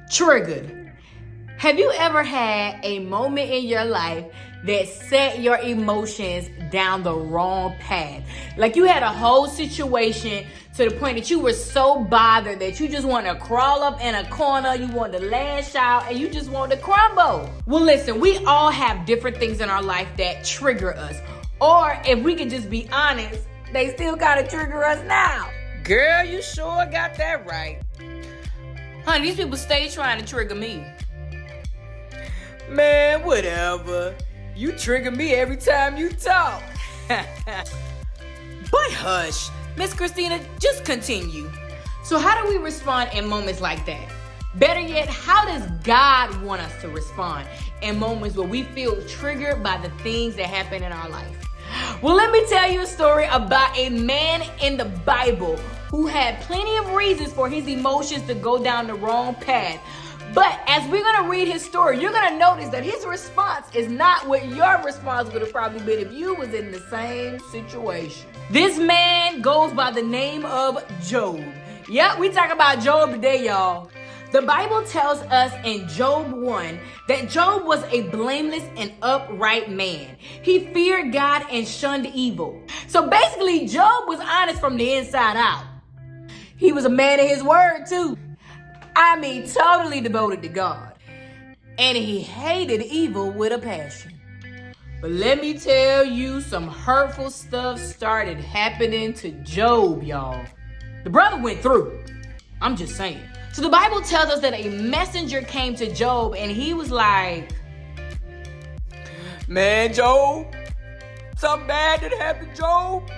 Triggered. Have you ever had a moment in your life that set your emotions down the wrong path? Like you had a whole situation to the point that you were so bothered that you just want to crawl up in a corner, you want to lash out, and you just want to crumble. Well, listen, we all have different things in our life that trigger us. Or if we can just be honest, they still gotta trigger us now. Girl, you sure got that right. Honey, these people stay trying to trigger me. Man, whatever. You trigger me every time you talk. But hush, Miss Christina, just continue. So how do we respond in moments like that? Better yet, how does God want us to respond in moments where we feel triggered by the things that happen in our life? Well, let me tell you a story about a man in the Bible who had plenty of reasons for his emotions to go down the wrong path. But as we're going to read his story, you're going to notice that his response is not what your response would have probably been if you was in the same situation. This man goes by the name of Job. Yep, we talk about Job today, y'all. The Bible tells us in Job 1 that Job was a blameless and upright man. He feared God and shunned evil. So basically, Job was honest from the inside out. He was a man of his word too. I mean, totally devoted to God. And he hated evil with a passion. But let me tell you, some hurtful stuff started happening to Job, y'all. The brother went through. I'm just saying. So the Bible tells us that a messenger came to Job and he was like, Man, Job, something bad that happened, Job.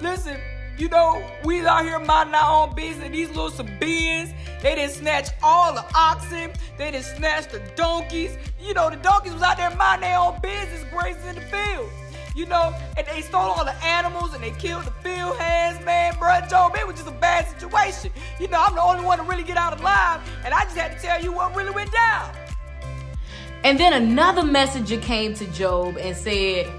Listen, you know, we out here minding our own business. These little Sabaeans, they done snatched all the oxen. They done snatched the donkeys. You know, the donkeys was out there minding their own business, grazing in the field. You know, and they stole all the animals and they killed the field hands, man, bruh, Job. It was just a bad situation. You know, I'm the only one to really get out alive, and I just had to tell you what really went down. And then another messenger came to Job and said,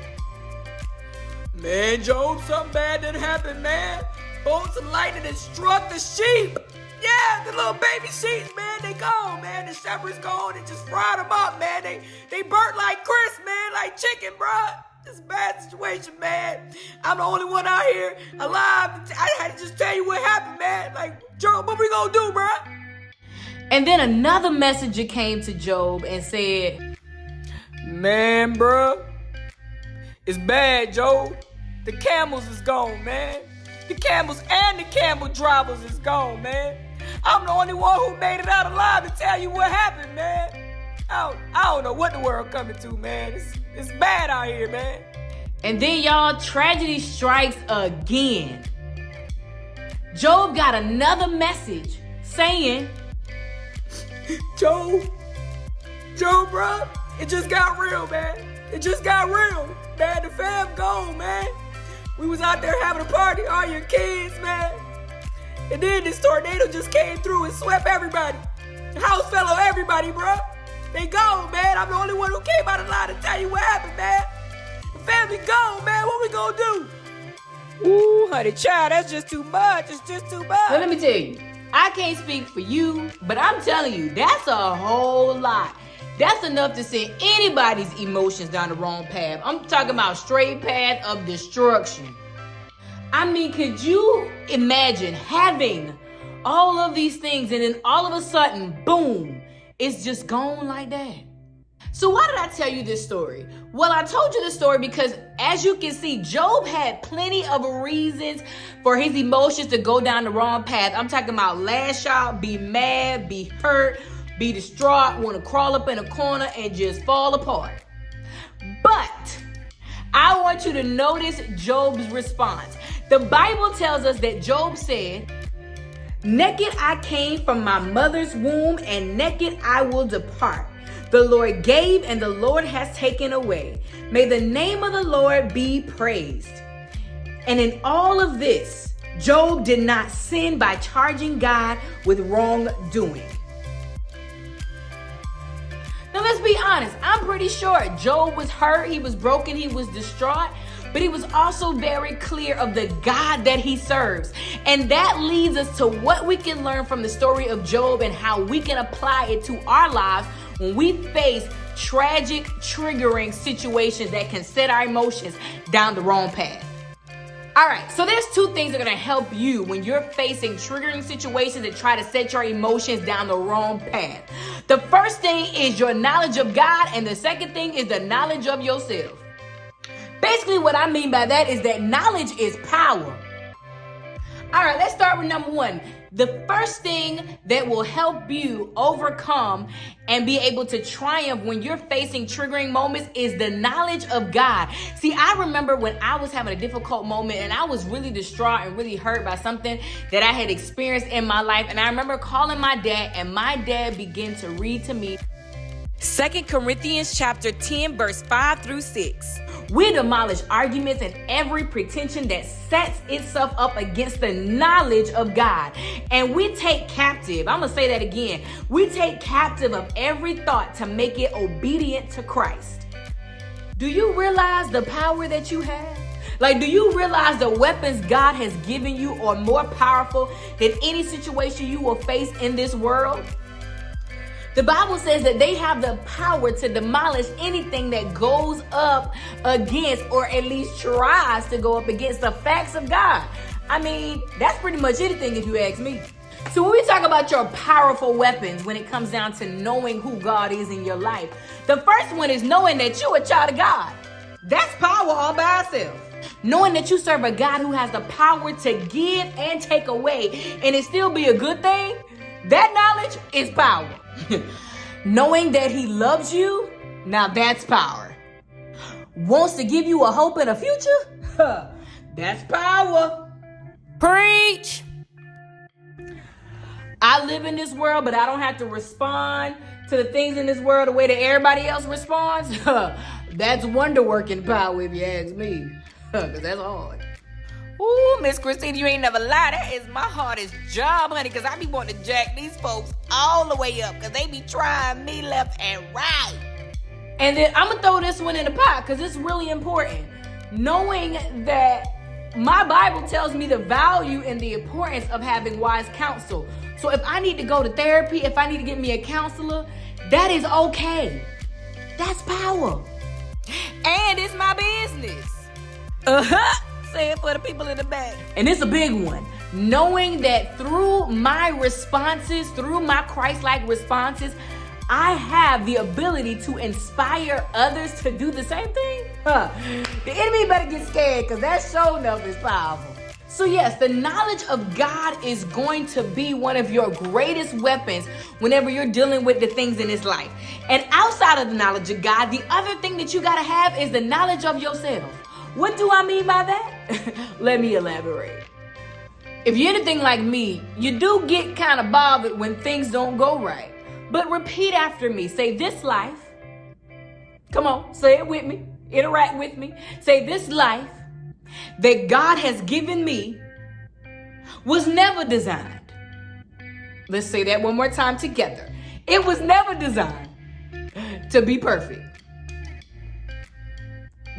Man, Job, something bad done happened, man. Bolts of lightning that struck the sheep. Yeah, the little baby sheep, man, they gone, man. The shepherds gone and just fried them up, man. They burnt like crisp, man, like chicken, bruh. It's a bad situation, man. I'm the only one out here alive. I had to just tell you what happened, man. Like, Job, what we gonna do, bruh? And then another messenger came to Job and said, Man, bruh, it's bad, Job. The camels is gone, man. The camels and the camel drivers is gone, man. I'm the only one who made it out alive to tell you what happened, man. I don't know what the world coming to, man. It's bad out here, man. And then, y'all, tragedy strikes again. Job got another message saying, Job, bro, it just got real, man. It just got real, man. The fam gone, man. We was out there having a party, all your kids, man. And then this tornado just came through and swept everybody. The house fell on everybody, bro. They gone, man. I'm the only one who came out alive to tell you what happened, man. The family gone, man. What we gonna do? Ooh, honey, child, that's just too much. It's just too much. Well, let me tell you, I can't speak for you, but I'm telling you, that's a whole lot. That's enough to send anybody's emotions down the wrong path. I'm talking about straight path of destruction. I mean, could you imagine having all of these things and then all of a sudden, boom, it's just gone like that? So why did I tell you this story? Well, I told you this story because, as you can see, Job had plenty of reasons for his emotions to go down the wrong path. I'm talking about lash out, be mad, be hurt, be distraught, want to crawl up in a corner and just fall apart. But I want you to notice Job's response. The Bible tells us that Job said, Naked I came from my mother's womb, and naked I will depart. The Lord gave, and the Lord has taken away. May the name of the Lord be praised. And in all of this, Job did not sin by charging God with wrongdoing. Now let's be honest. I'm pretty sure Job was hurt, he was broken, he was distraught. but he was also very clear of the God that he serves. And that leads us to what we can learn from the story of Job and how we can apply it to our lives when we face tragic, triggering situations that can set our emotions down the wrong path. All right, so there's two things that are gonna help you when you're facing triggering situations that try to set your emotions down the wrong path. The first thing is your knowledge of God, and the second thing is the knowledge of yourself. Basically, what I mean by that is that knowledge is power. All right, let's start with number one. The first thing that will help you overcome and be able to triumph when you're facing triggering moments is the knowledge of God. See, I remember when I was having a difficult moment and I was really distraught and really hurt by something that I had experienced in my life. And I remember calling my dad, and my dad began to read to me 2 Corinthians chapter 10, verse 5 through 6. We demolish arguments and every pretension that sets itself up against the knowledge of God. And we take captive, I'm going to say that again. We take captive of every thought to make it obedient to Christ. Do you realize the power that you have? Like, do you realize the weapons God has given you are more powerful than any situation you will face in this world? The Bible says that they have the power to demolish anything that goes up against, or at least tries to go up against, the facts of God. I mean, that's pretty much anything if you ask me. So when we talk about your powerful weapons when it comes down to knowing who God is in your life, the first one is knowing that you're a child of God. That's power all by itself. Knowing that you serve a God who has the power to give and take away, and it still be a good thing, that knowledge is power. Knowing that he loves you, now that's power. Wants to give you a hope and a future, that's power. Preach. I live in this world, but I don't have to respond to the things in this world the way that everybody else responds. That's wonder-working power if you ask me, because that's hard. Ooh, Miss Christina, you ain't never lied. That is my hardest job, honey, because I be wanting to jack these folks all the way up because they be trying me left and right. And then I'm going to throw this one in the pot because it's really important. Knowing that my Bible tells me the value and the importance of having wise counsel. So if I need to go to therapy, if I need to get me a counselor, that is okay. That's power. And it's my business. Say it for the people in the back. And it's a big one. Knowing that through my responses, through my Christ-like responses, I have the ability to inspire others to do the same thing. The enemy better get scared because that show enough is powerful. So yes, the knowledge of God is going to be one of your greatest weapons whenever you're dealing with the things in this life. And outside of the knowledge of God, the other thing that you got to have is the knowledge of yourself. What do I mean by that? Let me elaborate. If you're anything like me, you do get kind of bothered when things don't go right. But repeat after me. Say, this life. Come on, say it with me. Interact with me. Say, this life that God has given me was never designed. Let's say that one more time together. It was never designed to be perfect.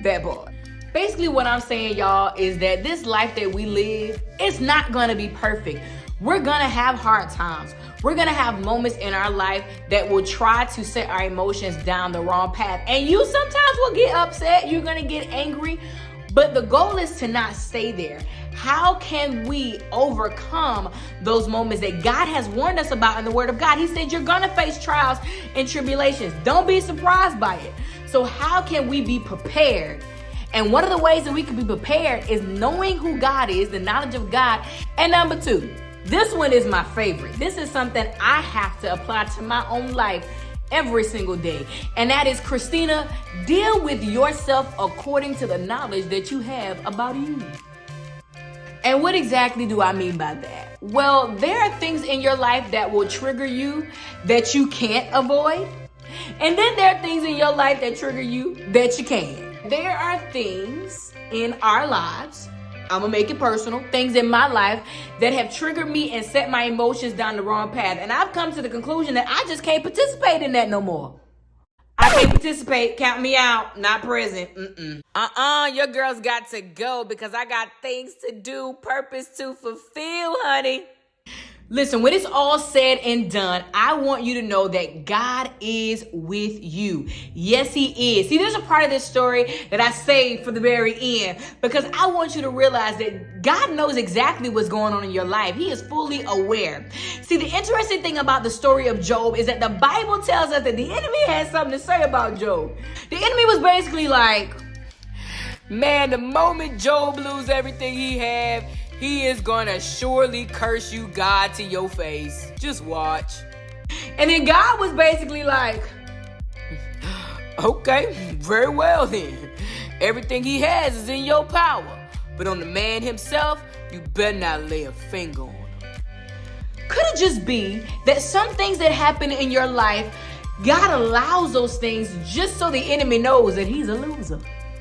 That part. Basically what I'm saying, y'all, is that this life that we live, it's not going to be perfect. We're going to have hard times. We're going to have moments in our life that will try to set our emotions down the wrong path. And you sometimes will get upset. You're going to get angry. But the goal is to not stay there. How can we overcome those moments that God has warned us about in the Word of God? He said you're going to face trials and tribulations. Don't be surprised by it. So how can we be prepared? And one of the ways that we can be prepared is knowing who God is, the knowledge of God. And number two, this one is my favorite. This is something I have to apply to my own life every single day. And that is, Christina, deal with yourself according to the knowledge that you have about you. And what exactly do I mean by that? Well, there are things in your life that will trigger you that you can't avoid. And then there are things in your life that trigger you that you can. There are things in our lives, I'm going to make it personal, things in my life that have triggered me and set my emotions down the wrong path. And I've come to the conclusion that I just can't participate in that no more. I I can't participate. Count me out. Not present. Your girls got to go because I got things to do, purpose to fulfill, honey. Listen, when it's all said and done, I want you to know that God is with you. Yes, He is. See, there's a part of this story that I saved for the very end because I want you to realize that God knows exactly what's going on in your life. He is fully aware. See, the interesting thing about the story of Job is that the Bible tells us that the enemy had something to say about Job. The enemy was basically like, man, the moment Job lose everything he had, he is gonna surely curse you, God, to your face. Just watch. And then God was basically like, okay, very well then. Everything he has is in your power. But on the man himself, you better not lay a finger on him. Could it just be that some things that happen in your life, God allows those things just so the enemy knows that he's a loser?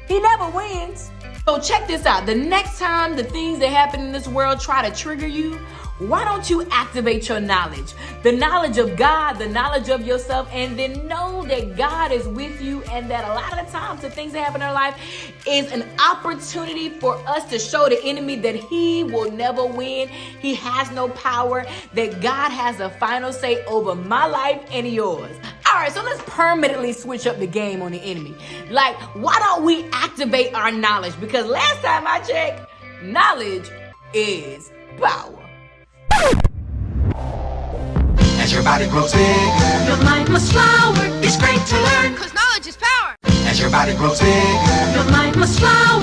He never wins. So check this out. The next time the things that happen in this world try to trigger you, why don't you activate your knowledge? The knowledge of God, the knowledge of yourself, and then know that God is with you and that a lot of the times the things that happen in our life is an opportunity for us to show the enemy that he will never win. He has no power, that God has a final say over my life and yours. All right, so let's permanently switch up the game on the enemy. Like, why don't we activate our knowledge? Because last time I checked, knowledge is power. As your body grows bigger, your mind must flower. It's great to learn, 'cause knowledge is power. As your body grows bigger, your mind must flower.